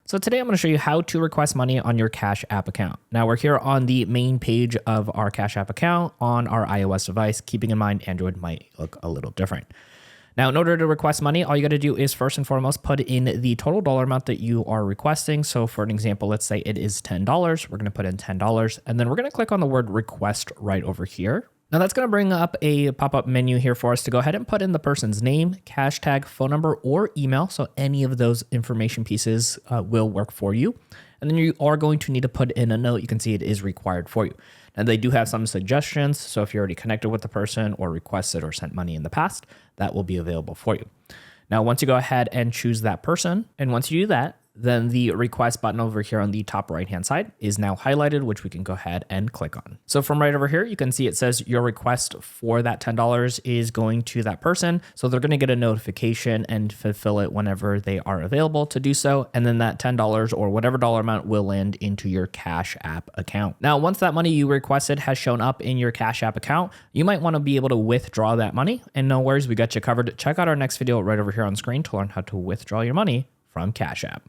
So today I'm going to show you how to request money on your Cash App account. Now we're here on the main page of our Cash App account on our iOS device, keeping in mind Android might look a little different. Now, in order to request money, all you got to do is first and foremost, put in the total dollar amount that you are requesting. So for an example, let's say it is $10. We're going to put in $10 and then we're going to click on the word request right over here. Now that's going to bring up a pop-up menu here for us to go ahead and put in the person's name, cash tag, phone number, or email. So any of those information pieces will work for you. And then you are going to need to put in a note. You can see it is required for you. And they do have some suggestions. So if you're already connected with the person or requested or sent money in the past, that will be available for you. Now, once you go ahead and choose that person, and once you do that, then the request button over here on the top right-hand side is now highlighted, which we can go ahead and click on. So from right over here, you can see it says your request for that $10 is going to that person. So they're going to get a notification and fulfill it whenever they are available to do so. And then that $10 or whatever dollar amount will land into your Cash App account. Now, once that money you requested has shown up in your Cash App account, you might want to be able to withdraw that money. And no worries, we got you covered. Check out our next video right over here on screen to learn how to withdraw your money from Cash App.